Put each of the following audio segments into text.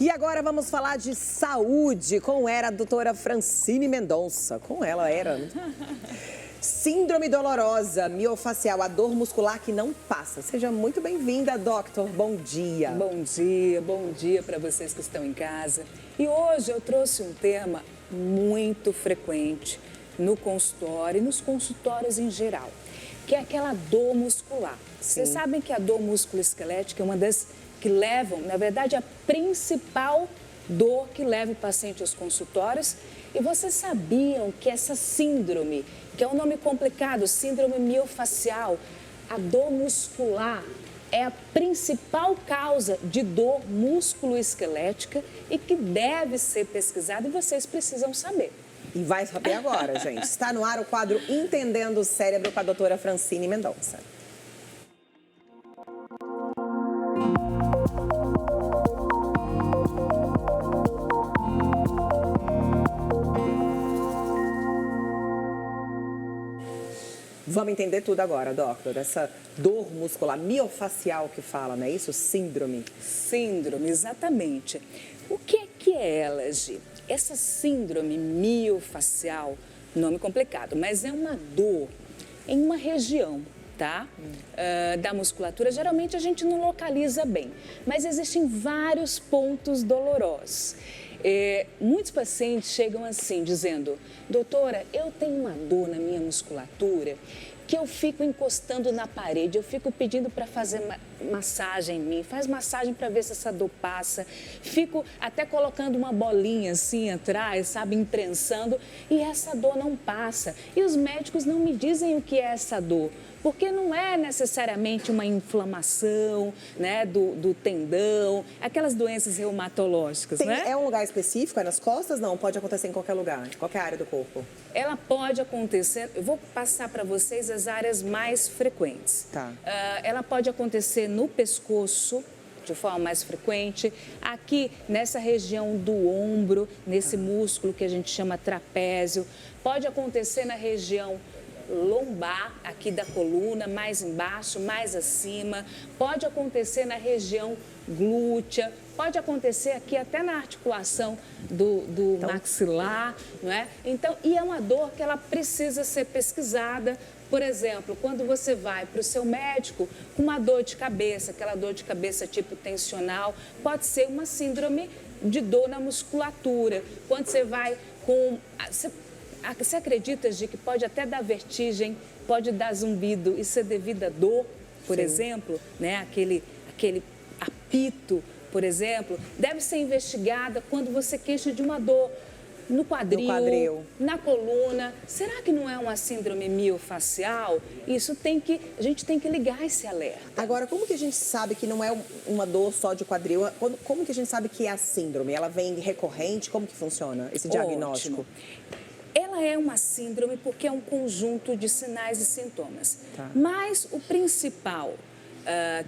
E agora vamos falar de saúde com a doutora Francine Mendonça. Com ela era. Síndrome dolorosa miofacial, a dor muscular que não passa. Seja muito bem-vinda, doctor. Bom dia. Bom dia para vocês que estão em casa. E hoje eu trouxe um tema muito frequente no consultório e nos consultórios em geral, que é aquela dor muscular. Vocês sabem que a dor musculoesquelética é uma das que levam, na verdade, a principal dor que leva o paciente aos consultórios. E vocês sabiam que essa síndrome, que é um nome complicado, síndrome miofacial, a dor muscular é a principal causa de dor musculoesquelética e que deve ser pesquisada e vocês precisam saber. E vai saber agora, gente. Está no ar o quadro Entendendo o Cérebro com a doutora Francine Mendonça. Vamos entender tudo agora, doctor. Essa dor muscular miofacial que fala, não é isso? Síndrome. Síndrome, exatamente. O que é ela, Gi? Essa síndrome miofacial, nome complicado, mas é uma dor em uma região, tá? Da musculatura. Geralmente a gente não localiza bem, mas existem vários pontos dolorosos. Muitos pacientes chegam assim, dizendo: doutora, eu tenho uma dor na minha musculatura que eu fico encostando na parede, eu fico pedindo para fazer massagem em mim, faz massagem para ver se essa dor passa, fico até colocando uma bolinha assim atrás, sabe, imprensando, e essa dor não passa. E os médicos não me dizem o que é essa dor, porque não é necessariamente uma inflamação, né, do tendão, aquelas doenças reumatológicas, né? É um lugar específico? É nas costas? Não, pode acontecer em qualquer lugar, em qualquer área do corpo. Ela pode acontecer, eu vou passar para vocês as áreas mais frequentes. Tá. Ela pode acontecer no pescoço, de forma mais frequente, aqui nessa região do ombro, nesse músculo que a gente chama trapézio, pode acontecer na região lombar, aqui da coluna, mais embaixo, mais acima, pode acontecer na região glútea, pode acontecer aqui até na articulação do maxilar, não é? Então, e é uma dor que ela precisa ser pesquisada. Por exemplo, quando você vai para o seu médico com uma dor de cabeça, aquela dor de cabeça tipo tensional, pode ser uma síndrome de dor na musculatura. Quando você vai com... Você acredita, Gi, que pode até dar vertigem, pode dar zumbido e ser devido à dor, por exemplo, né? Aquele apito, por exemplo, deve ser investigada quando você queixa de uma dor no quadril, na coluna. Será que não é uma síndrome miofacial? A gente tem que ligar esse alerta. Agora, como que a gente sabe que não é uma dor só de quadril? Como que a gente sabe que é a síndrome? Ela vem recorrente? Como que funciona esse diagnóstico? Ótimo. Ela é uma síndrome porque é um conjunto de sinais e sintomas. Tá. Mas o principal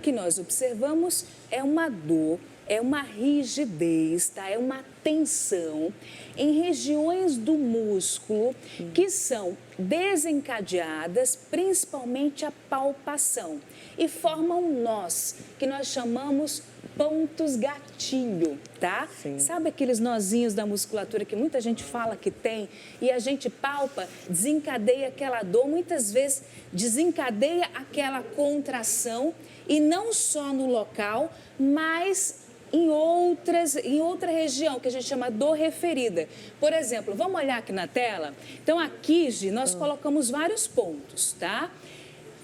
que nós observamos é uma dor, é uma rigidez, tá? É uma tensão em regiões do músculo que são desencadeadas, principalmente a palpação, e formam nós, que nós chamamos pontos gatilho, tá? Sim. Sabe aqueles nozinhos da musculatura que muita gente fala que tem e a gente palpa, desencadeia aquela dor, muitas vezes desencadeia aquela contração e não só no local, mas em outra região, que a gente chama dor referida. Por exemplo, vamos olhar aqui na tela? Então, aqui, Gi, nós colocamos vários pontos, tá?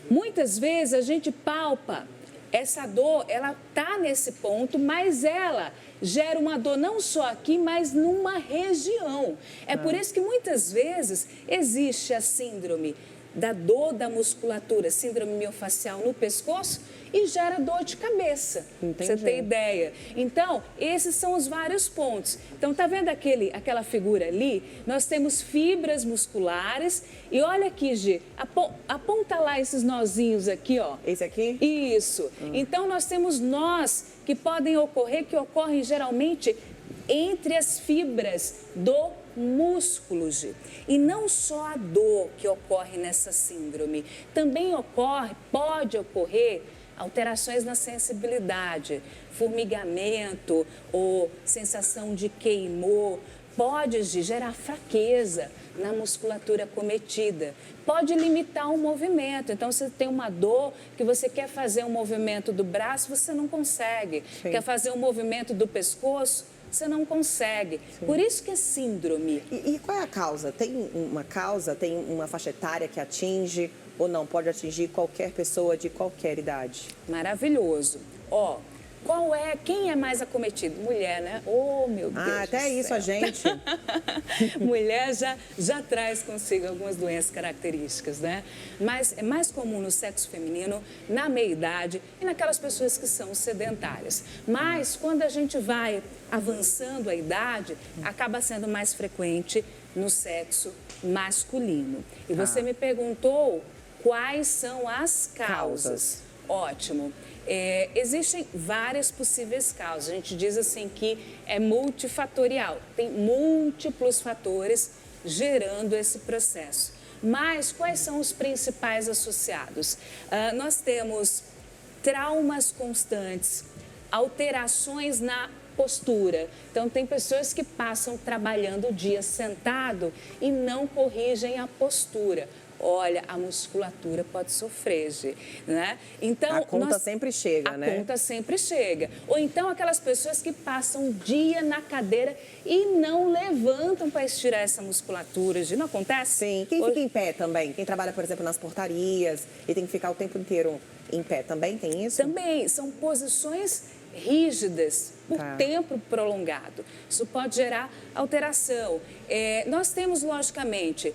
Muitas vezes a gente palpa essa dor, ela tá nesse ponto, mas ela gera uma dor não só aqui, mas numa região. É por isso que muitas vezes existe a síndrome da dor da musculatura, síndrome miofacial no pescoço, e gera dor de cabeça. Entendi. Você tem ideia? Então, esses são os vários pontos. Então, tá vendo aquela figura ali? Nós temos fibras musculares e olha aqui, Gi, aponta lá esses nozinhos aqui, ó. Esse aqui? Isso. Então, nós temos nós que podem ocorrer, que ocorrem geralmente entre as fibras do músculo, Gi. E não só a dor que ocorre nessa síndrome, também pode ocorrer alterações na sensibilidade, formigamento ou sensação de queimor, pode gerar fraqueza na musculatura acometida, pode limitar o movimento. Então, você tem uma dor que você quer fazer um movimento do braço, você não consegue. Sim. Quer fazer um movimento do pescoço, você não consegue. Sim. Por isso que é síndrome. E qual é a causa? Tem uma faixa etária que atinge ou não? Pode atingir qualquer pessoa de qualquer idade? Maravilhoso. Quem é mais acometido? Mulher, né? Oh, meu Deus. Até isso a gente. Mulher já traz consigo algumas doenças características, né? Mas é mais comum no sexo feminino, na meia-idade e naquelas pessoas que são sedentárias. Mas quando a gente vai avançando a idade, acaba sendo mais frequente no sexo masculino. E você me perguntou quais são as causas. Ótimo. Existem várias possíveis causas. A gente diz assim que é multifatorial. Tem múltiplos fatores gerando esse processo. Mas quais são os principais associados? Nós temos traumas constantes, alterações na postura. Então, tem pessoas que passam trabalhando o dia sentado e não corrigem a postura. Olha, a musculatura pode sofrer, né? Então, a conta sempre chega, né? A conta sempre chega. Ou então aquelas pessoas que passam o dia na cadeira e não levantam para estirar essa musculatura, não acontece? Sim. Quem fica em pé também? Quem trabalha, por exemplo, nas portarias e tem que ficar o tempo inteiro em pé, também tem isso? Também, são posições rígidas por tempo prolongado. Isso pode gerar alteração. Nós temos, logicamente,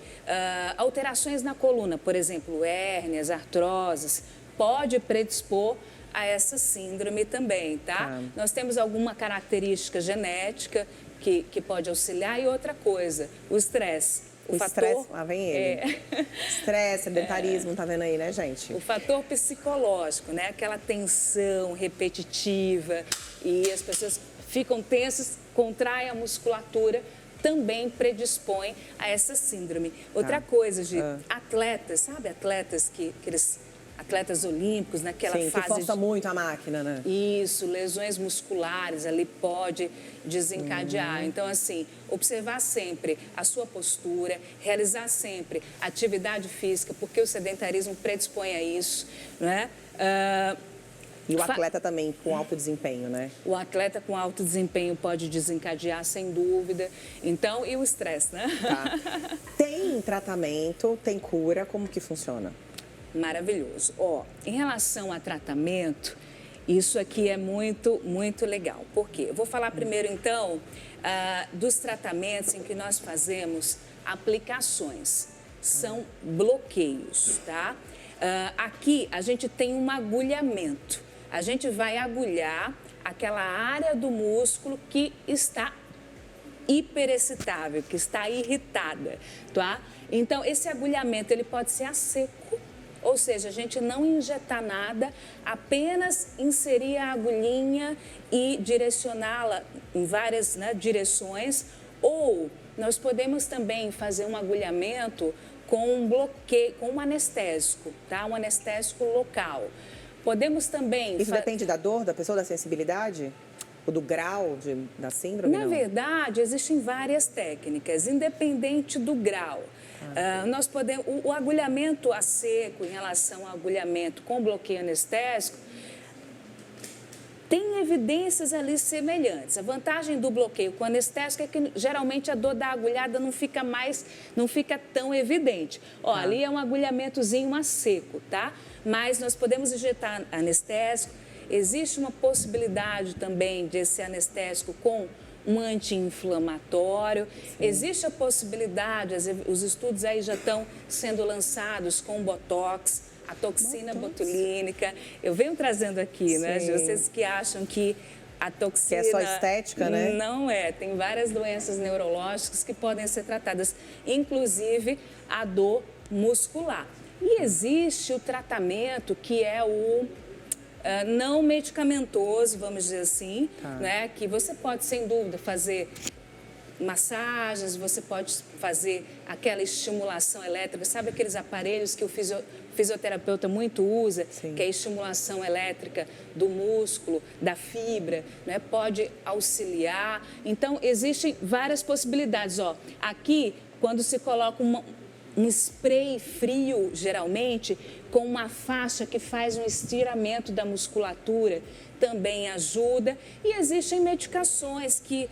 alterações na coluna, por exemplo, hérnias, artroses, pode predispor a essa síndrome também, tá? Nós temos alguma característica genética que pode auxiliar e outra coisa, o estresse. O estresse, lá vem ele. Estresse, sedentarismo, tá vendo aí, né, gente? O fator psicológico, né? Aquela tensão repetitiva e as pessoas ficam tensas, contraem a musculatura, também predispõe a essa síndrome. Outra coisa, atletas, sabe? Atletas atletas olímpicos, naquela fase... Sim, que força muito a máquina, né? Isso, lesões musculares ali pode desencadear. Então, assim, observar sempre a sua postura, realizar sempre atividade física, porque o sedentarismo predispõe a isso, né? E o atleta também com alto desempenho, né? O atleta com alto desempenho pode desencadear, sem dúvida. Então, e o estresse, né? Tem tratamento, tem cura, como que funciona? Maravilhoso. Em relação a tratamento, isso aqui é muito, muito legal. Por quê? Eu vou falar primeiro, então, dos tratamentos em que nós fazemos aplicações. São bloqueios, tá? Aqui a gente tem um agulhamento. A gente vai agulhar aquela área do músculo que está hiperexcitável, que está irritada, tá? Então, esse agulhamento, ele pode ser a seco. Ou seja, a gente não injetar nada, apenas inserir a agulhinha e direcioná-la em várias direções. Ou nós podemos também fazer um agulhamento com um bloqueio, com um anestésico, tá? Um anestésico local. Podemos também... Isso depende da dor da pessoa, da sensibilidade? Ou do grau da síndrome? Na verdade, existem várias técnicas, independente do grau. Nós podemos, o agulhamento a seco, em relação ao agulhamento com bloqueio anestésico, tem evidências ali semelhantes. A vantagem do bloqueio com anestésico é que geralmente a dor da agulhada não fica tão evidente. Ali é um agulhamentozinho a seco, tá? Mas nós podemos injetar anestésico. Existe uma possibilidade também desse anestésico com um anti-inflamatório. Existe a possibilidade, os estudos aí já estão sendo lançados com Botox, a toxina botulínica. Eu venho trazendo aqui, né, Gi? Vocês que acham que a toxina... Que é só estética, né? Não é. Tem várias doenças neurológicas que podem ser tratadas, inclusive a dor muscular. E existe o tratamento que é o... não medicamentoso, vamos dizer assim, né? Que você pode, sem dúvida, fazer massagens, você pode fazer aquela estimulação elétrica, sabe aqueles aparelhos que o fisioterapeuta muito usa, que é a estimulação elétrica do músculo, da fibra, né? Pode auxiliar. Então, existem várias possibilidades. Ó, aqui, quando se coloca um spray frio, geralmente, com uma faixa que faz um estiramento da musculatura, também ajuda. E existem medicações que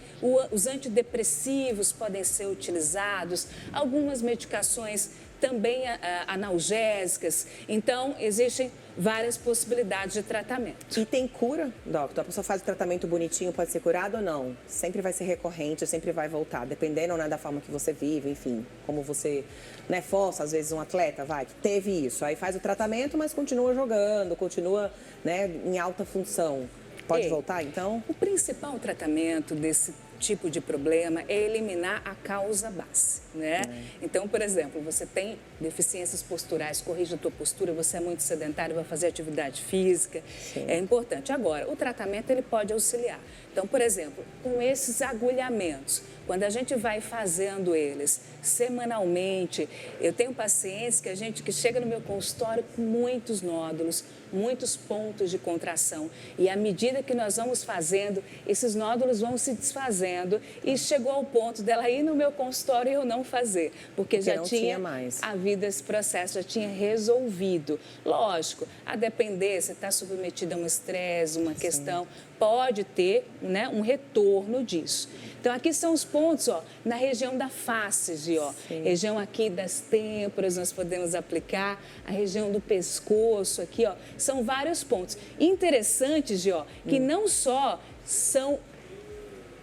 os antidepressivos podem ser utilizados, algumas medicações também analgésicas. Então, existem várias possibilidades de tratamento. E tem cura, doctor? A pessoa faz o tratamento bonitinho, pode ser curado ou não? Sempre vai ser recorrente, sempre vai voltar, dependendo, né, da forma que você vive, enfim, como você, né, força, às vezes um atleta, que teve isso, aí faz o tratamento, mas continua jogando, continua, né, em alta função. Pode voltar, então? O principal tratamento desse tipo de problema é eliminar a causa base, né? Então, por exemplo, você tem deficiências posturais, corrige a tua postura, você é muito sedentário, vai fazer atividade física, é importante. Agora, o tratamento, ele pode auxiliar. Então, por exemplo, com esses agulhamentos, quando a gente vai fazendo eles semanalmente, eu tenho pacientes que chega no meu consultório com muitos nódulos, muitos pontos de contração. E à medida que nós vamos fazendo, esses nódulos vão se desfazendo e chegou ao ponto dela ir no meu consultório e eu não fazer, porque já tinha mais havido esse processo, já tinha resolvido. Lógico, a depender, você está submetida a um estresse, uma questão, pode ter, né, um retorno disso. Então, aqui são os pontos, ó, na região da face, região aqui das têmporas, nós podemos aplicar, a região do pescoço aqui, ó, são vários pontos. Interessantes, que não só são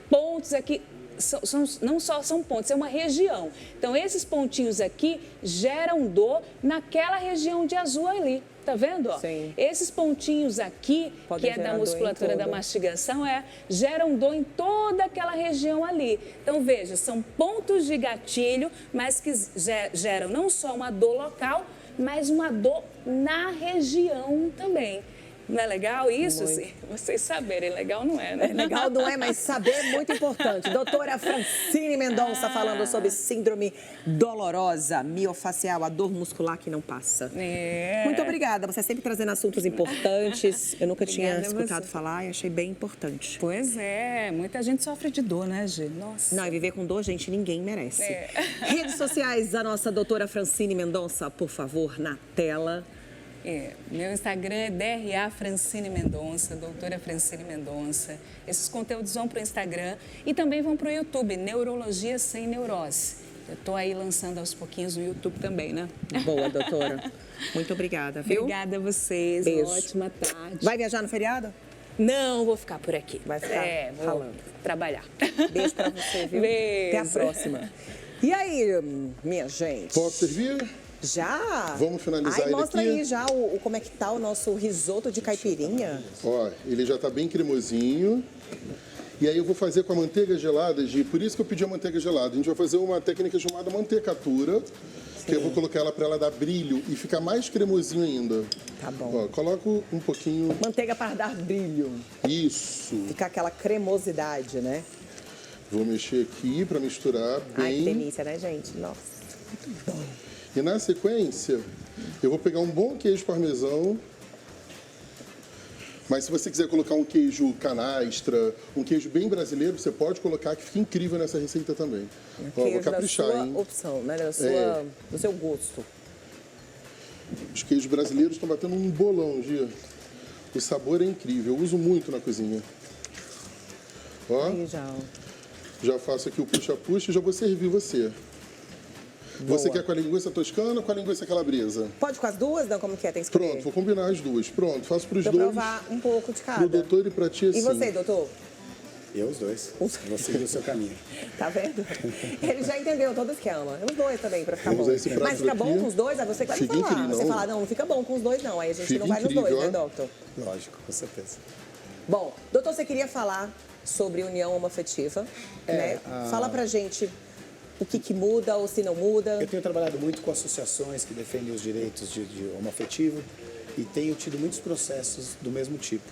pontos aqui, não só são pontos, é uma região. Então, esses pontinhos aqui geram dor naquela região de azul ali. Tá vendo? Ó? Esses pontinhos aqui, que é da musculatura da mastigação, geram dor em toda aquela região ali. Então, veja, são pontos de gatilho, mas que geram não só uma dor local, mas uma dor na região também. Não é legal isso? Sim. Vocês saberem, legal não é, né? Legal não é, mas saber é muito importante. Doutora Francine Mendonça falando sobre síndrome dolorosa, miofacial, a dor muscular que não passa. Muito obrigada, você sempre trazendo assuntos importantes. Eu nunca tinha escutado falar e achei bem importante. Pois é, muita gente sofre de dor, né, Gi? Nossa. Não, e viver com dor, gente, ninguém merece. Redes sociais da nossa doutora Francine Mendonça, por favor, na tela. Meu Instagram é DRA Francine Mendonça, doutora Francine Mendonça. Esses conteúdos vão para o Instagram e também vão para o YouTube, Neurologia Sem Neurose. Eu estou aí lançando aos pouquinhos no YouTube também, né? Boa, doutora. Muito obrigada, viu? Obrigada a vocês. Beijo. Uma ótima tarde. Vai viajar no feriado? Não, vou ficar por aqui. Vai ficar vou trabalhar. Beijo para você, viu? Beijo. Até a próxima. E aí, minha gente? Pode servir? Já? Vamos finalizar ele mostra aqui. Aí já como é que tá o nosso risoto de caipirinha. Ó, ele já tá bem cremosinho. E aí eu vou fazer com a manteiga gelada, Gi. Por isso que eu pedi a manteiga gelada. A gente vai fazer uma técnica chamada mantecatura. Que eu vou colocar ela para ela dar brilho e ficar mais cremosinho ainda. Tá bom. Ó, coloco um pouquinho... Manteiga para dar brilho. Isso. Ficar aquela cremosidade, né? Vou mexer aqui para misturar bem. Ai, que delícia, né, gente? Nossa, muito bom. E na sequência, eu vou pegar um bom queijo parmesão. Mas se você quiser colocar um queijo canastra, um queijo bem brasileiro, você pode colocar, que fica incrível nessa receita também. Ó, vou caprichar, da sua hein? opção, né? Do seu gosto. Os queijos brasileiros estão batendo um bolão, Gia. O sabor é incrível, eu uso muito na cozinha. Ó, Aí já faço aqui o puxa-puxa e já vou servir você. Boa. Você quer com a linguiça toscana ou com a linguiça calabresa? Pode com as duas? Não, como que é? Tem que escolher. Pronto, vou combinar as duas. Pronto, faço para os dois. Pra provar um pouco de cada. Pro doutor e pra tia, E sim. você, doutor? Eu, os dois. Vou seguir o seu caminho. Tá vendo? Ele já entendeu todo o esquema. Os dois também, pra ficar Vamos bom. usar esse prato Mas fica bom aqui. com os dois? Aí você vai me Fica falar. incrível, Você não. fala, não fica bom com os dois, não. Aí a gente Fica não vai nos incrível, dois, né, ó. doutor? Lógico, com certeza. Bom, doutor, você queria falar sobre união homoafetiva, né? Fala pra gente o que muda ou se não muda. Eu tenho trabalhado muito com associações que defendem os direitos de homoafetivo e tenho tido muitos processos do mesmo tipo.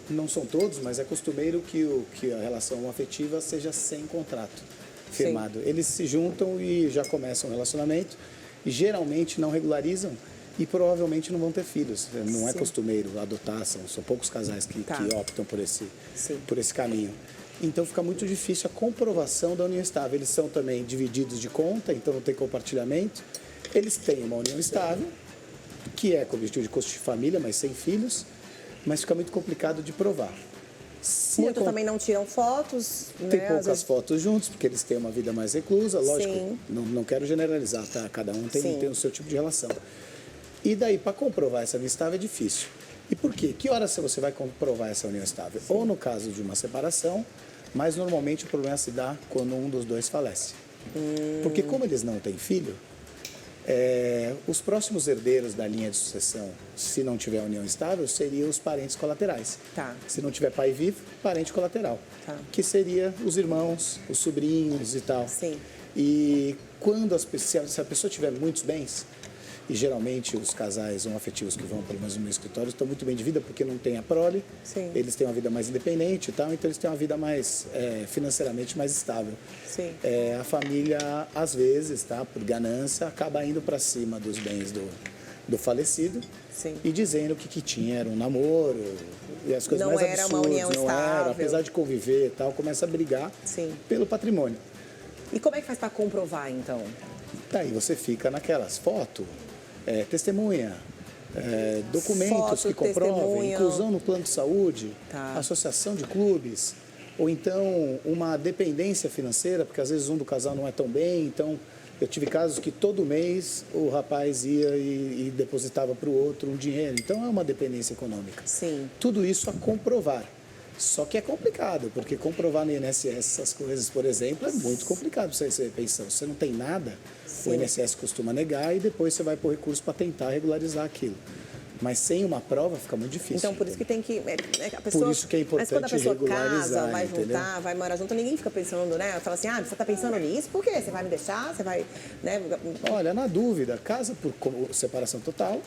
Não são todos, mas é costumeiro que a relação afetiva seja sem contrato firmado. Eles se juntam e já começam um relacionamento e geralmente não regularizam e provavelmente não vão ter filhos. Não é costumeiro adotar, são poucos casais que optam por esse caminho. Então fica muito difícil a comprovação da união estável. Eles são também divididos de conta, então não tem compartilhamento. Eles têm uma união estável, que é com o objetivo de constituir família, mas sem filhos, mas fica muito complicado de provar. Muitos também não tiram fotos, Tem né? poucas fotos juntos, porque eles têm uma vida mais reclusa, lógico. Sim. Não quero generalizar, tá? Cada um tem o seu tipo de relação. E daí, para comprovar essa união estável é difícil. E por quê? Que horas você vai comprovar essa união estável? Ou no caso de uma separação, mas normalmente o problema se dá quando um dos dois falece. Porque como eles não têm filho, os próximos herdeiros da linha de sucessão, se não tiver união estável, seriam os parentes colaterais. Tá. Se não tiver pai vivo, parente colateral. Tá. Que seria os irmãos, os sobrinhos e tal. Sim. E quando se a pessoa tiver muitos bens, e geralmente os casais homoafetivos que vão pelo menos no meu escritório estão muito bem de vida porque não tem a prole, Sim. eles têm uma vida mais independente e tal, então eles têm uma vida mais financeiramente mais estável. Sim. A família, às vezes, tá, por ganância, acaba indo para cima dos bens do falecido. Sim. E dizendo que o que tinha era um namoro e as coisas Não mais era uma absurdas, união não estável. era, apesar de conviver e tal, começa a brigar Sim. pelo patrimônio. E como é que faz para comprovar, então? Daí você fica naquelas fotos, testemunha, documentos Foto, que comprovam, testemunha. inclusão no plano de saúde, Tá. associação de clubes, ou então uma dependência financeira, porque às vezes um do casal não é tão bem, então eu tive casos que todo mês o rapaz ia e depositava para o outro um dinheiro, então é uma dependência econômica. Sim. Tudo isso a comprovar. Só que é complicado, porque comprovar no INSS essas coisas, por exemplo, é muito complicado para você receber pensão. Se você não tem nada, o INSS costuma negar e depois você vai por recurso para tentar regularizar aquilo. Mas sem uma prova fica muito difícil. Então, por isso que tem que... a pessoa, Por isso que é importante mas quando a pessoa regularizar, casa, vai entendeu? juntar, vai morar junto, ninguém fica pensando, né? Fala assim, você tá pensando nisso? Por quê? Você vai me deixar? Você vai... Né? Olha, na dúvida, casa por separação total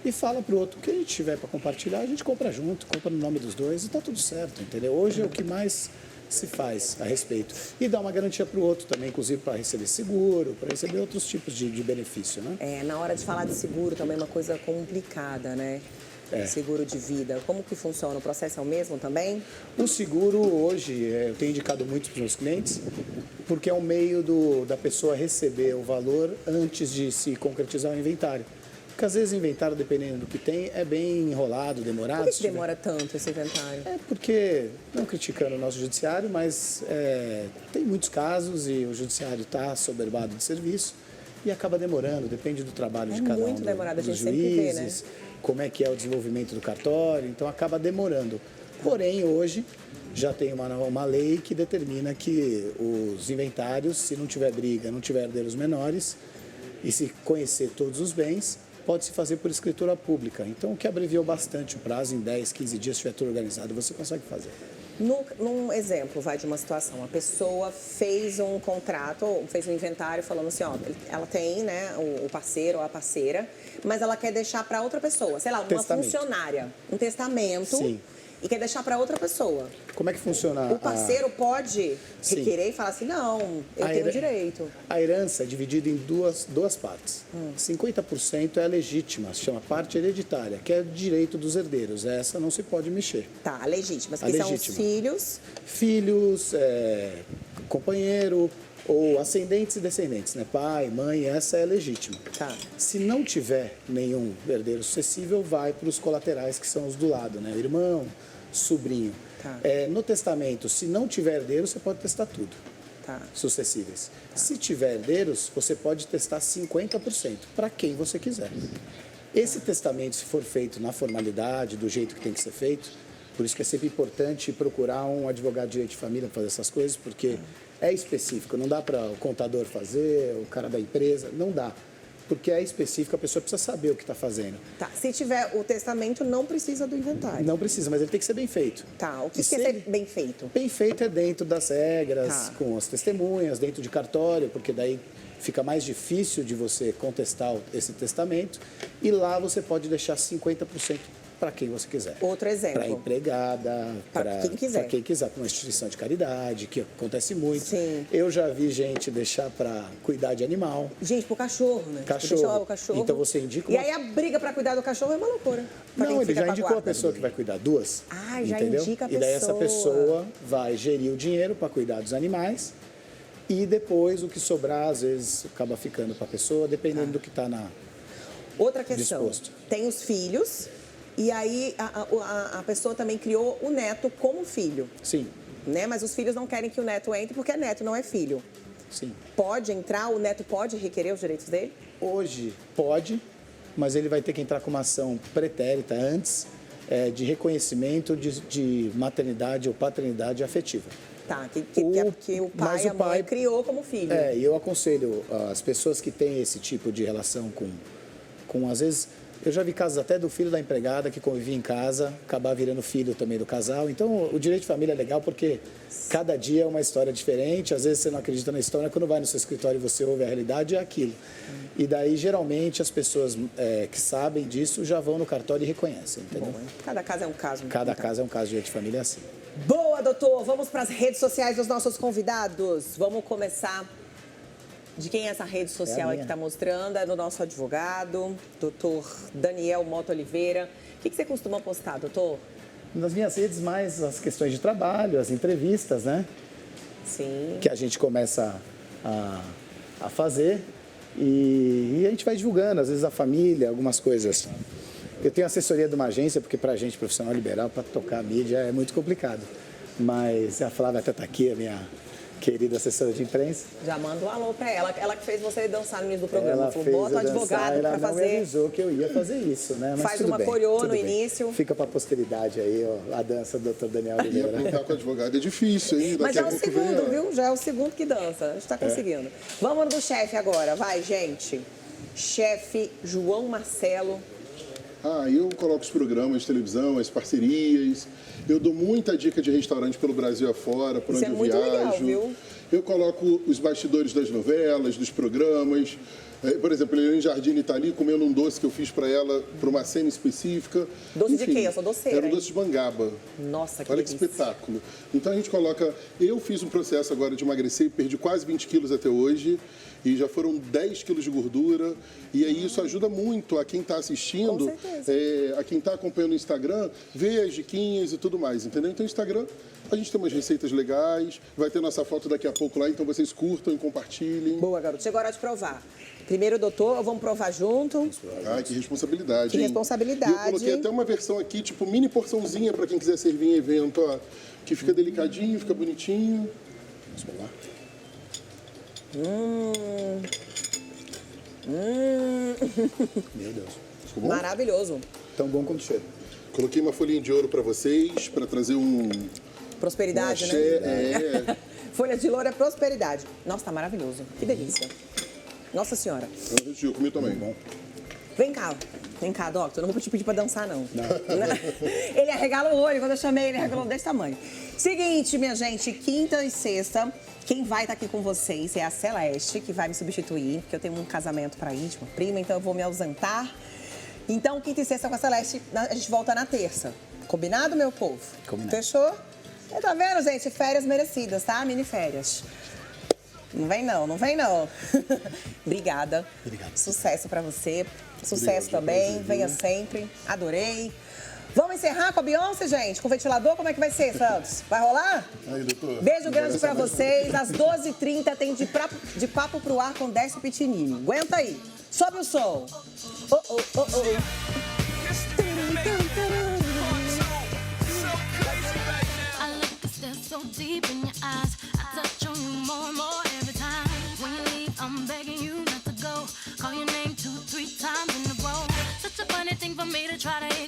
e fala para o outro, o que a gente tiver para compartilhar, a gente compra junto, compra no nome dos dois e está tudo certo, entendeu? Hoje é o que mais se faz a respeito. E dá uma garantia para o outro também, inclusive para receber seguro, para receber outros tipos de benefício, né? Na hora de falar de seguro também é uma coisa complicada, né? Seguro de vida. Como que funciona? O processo é o mesmo também? O seguro hoje, eu tenho indicado muito para os meus clientes, porque é um meio da pessoa receber o valor antes de se concretizar o inventário. Porque às vezes o inventário, dependendo do que tem, é bem enrolado, demorado. Por que demora tanto esse inventário? Porque, não criticando o nosso judiciário, mas tem muitos casos e o judiciário está assoberbado de serviço e acaba demorando, depende do trabalho de cada um muito demorado, a dos gente sempre vê, né? juízes, como é que é o desenvolvimento do cartório, então acaba demorando. Porém, hoje já tem uma lei que determina que os inventários, se não tiver briga, não tiver herdeiros menores e se conhecer todos os bens, pode-se fazer por escritura pública. Então, o que abreviou bastante o prazo, em 10, 15 dias, se estiver tudo organizado, você consegue fazer. Num exemplo, vai de uma situação, a pessoa fez um contrato, fez um inventário falando assim, ela tem, né, o parceiro ou a parceira, mas ela quer deixar para outra pessoa, sei lá, uma funcionária, um testamento. Sim. E quer deixar para outra pessoa. Como é que funciona? O parceiro pode requerer e falar assim, não, eu tenho direito. A herança é dividida em duas partes. 50% é a legítima, se chama parte hereditária, que é direito dos herdeiros. Essa não se pode mexer. Tá, a legítima. Que são os filhos. Filhos, companheiro ou ascendentes e descendentes, né? Pai, mãe, essa é legítima. Tá. Se não tiver nenhum herdeiro sucessível, vai para os colaterais, que são os do lado, né? Irmão, sobrinho. Tá. No testamento, se não tiver herdeiro, você pode testar tudo. Tá. Sucessíveis. Tá. Se tiver herdeiros, você pode testar 50% para quem você quiser. Esse testamento, se for feito na formalidade, do jeito que tem que ser feito, por isso que é sempre importante procurar um advogado de direito de família para fazer essas coisas, porque é específico, não dá para o contador fazer, o cara da empresa, não dá. Porque é específico, a pessoa precisa saber o que está fazendo. Tá, se tiver o testamento, não precisa do inventário. Não precisa, mas ele tem que ser bem feito. Tá, o que é ser bem feito? Bem feito é dentro das regras, com as testemunhas, dentro de cartório, porque daí fica mais difícil de você contestar esse testamento. E lá você pode deixar 50% para quem você quiser. Outro exemplo. Para empregada, Pra quem quiser. Para quem quiser, para uma instituição de caridade, que acontece muito. Sim. Eu já vi gente deixar para cuidar de animal. Gente, pro cachorro, né? Cachorro. Deixa lá o cachorro. Então você indica E uma... aí a briga pra cuidar do cachorro é uma loucura. Pra quem Não, ele fica já com indicou a guarda. pessoa que vai cuidar, duas. Ah, já entendeu? indica a E daí essa pessoa. pessoa vai gerir o dinheiro para cuidar dos animais e depois o que sobrar, às vezes, acaba ficando para a pessoa, dependendo do que está na... Outra questão, disposto. tem os filhos e aí a pessoa também criou o neto como filho, Sim, né? Mas os filhos não querem que o neto entre porque neto não é filho. sim. Pode entrar, o neto pode requerer os direitos dele? Hoje pode, mas ele vai ter que entrar com uma ação pretérita antes de reconhecimento de maternidade ou paternidade afetiva. Tá, que é porque o pai mas e o a mãe pai- criou como filho. E eu aconselho as pessoas que têm esse tipo de relação com às vezes, eu já vi casos até do filho da empregada que convivia em casa, acabar virando filho também do casal. Então, o direito de família é legal porque cada dia é uma história diferente. Às vezes você não acredita na história, quando vai no seu escritório e você ouve a realidade, é aquilo. E daí, geralmente, as pessoas que sabem disso já vão no cartório e reconhecem, entendeu? Bom, cada caso é um caso. Cada então. caso é um caso de direito de família assim. Boa, doutor. Vamos para as redes sociais dos nossos convidados. Vamos começar. De quem é essa rede social aí que está mostrando? É do nosso advogado, doutor Daniel Mota Oliveira. O que você costuma postar, doutor? Nas minhas redes, mais as questões de trabalho, as entrevistas, né? Sim. Que a gente começa a fazer e a gente vai divulgando, às vezes a família, algumas coisas. Eu tenho assessoria de uma agência, porque para a gente, profissional liberal, para tocar a mídia é muito complicado. Mas a Flávia até está aqui, a minha querida assessora de imprensa. Já manda um alô para ela. Ela que fez você dançar no início do programa. Ela Falou, fez bota o eu dançar, advogado para ela não me fazer. avisou que eu ia fazer isso, né? Mas Faz tudo uma bem, coreô tudo no bem. início. Fica para a posteridade aí, ó, a dança do Dr. Daniel E Oliveira. apontar com o advogado é difícil, hein? Mas Daqui já a é o pouco vem segundo, a- viu? Já é o segundo que dança. A gente está conseguindo. Vamos no chefe agora. Vai, gente. Chefe João Marcelo. Eu coloco os programas de televisão, as parcerias. Eu dou muita dica de restaurante pelo Brasil afora, por Isso onde é eu muito viajo. legal, viu? Eu coloco os bastidores das novelas, dos programas. Por exemplo, a Eliane Jardine está ali comendo um doce que eu fiz para ela, para uma cena específica. Doce de quê? Eu sou doceira, Era um hein? doce de mangaba. Nossa, que Olha que delícia. espetáculo. Então a gente coloca... Eu fiz um processo agora de emagrecer, perdi quase 20 quilos até hoje. E já foram 10 quilos de gordura. E aí isso ajuda muito a quem está assistindo, Com certeza. a quem está acompanhando o Instagram, ver as diquinhas e tudo mais, entendeu? Então, o Instagram, a gente tem umas receitas legais, vai ter nossa foto daqui a pouco lá, então vocês curtam e compartilhem. Boa, garoto. Chegou a hora de provar. Primeiro, doutor, vamos provar junto. Ai, que responsabilidade, Que hein? responsabilidade. E eu coloquei até uma versão aqui, tipo mini porçãozinha para quem quiser servir em evento, ó. Que fica delicadinho, fica bonitinho. Vamos lá. Meu Deus. Ficou bom? Maravilhoso. Tão bom quanto cheiro. Coloquei uma folhinha de ouro para vocês, para trazer um Prosperidade, axé. né? Folha de louro é prosperidade. Nossa, tá maravilhoso. Que delícia. Nossa Senhora. Eu comi também. Bom. Vem cá, doctor. Não vou te pedir pra dançar, não. Ele arregala o olho. Quando eu chamei, ele arregalou desse tamanho. Seguinte, minha gente. Quinta e sexta, quem vai estar aqui com vocês é a Celeste, que vai me substituir, porque eu tenho um casamento pra ir de uma prima, então eu vou me ausentar. Então, quinta e sexta com a Celeste, a gente volta na terça. Combinado, meu povo? Combinado. Fechou? Tá vendo, gente? Férias merecidas, tá? Mini férias. Não vem não, não vem não. Obrigada. Obrigado. Sucesso pra você. Sucesso também. Venha sempre. Adorei. Vamos encerrar com a Beyoncé, gente? Com o ventilador? Como é que vai ser, Santos? Vai rolar? Aí, doutor. Beijo grande Merece pra mais vocês. Às 12h30 tem de papo pro ar com Décio Pitinini. Aguenta aí. Sobe o som. Oh, oh, oh, oh. I look a step so deep in your eyes. I touch on you more and more every time. When you leave, I'm begging you not to go. Call your name 2-3 times in a row. Such a funny thing for me to try to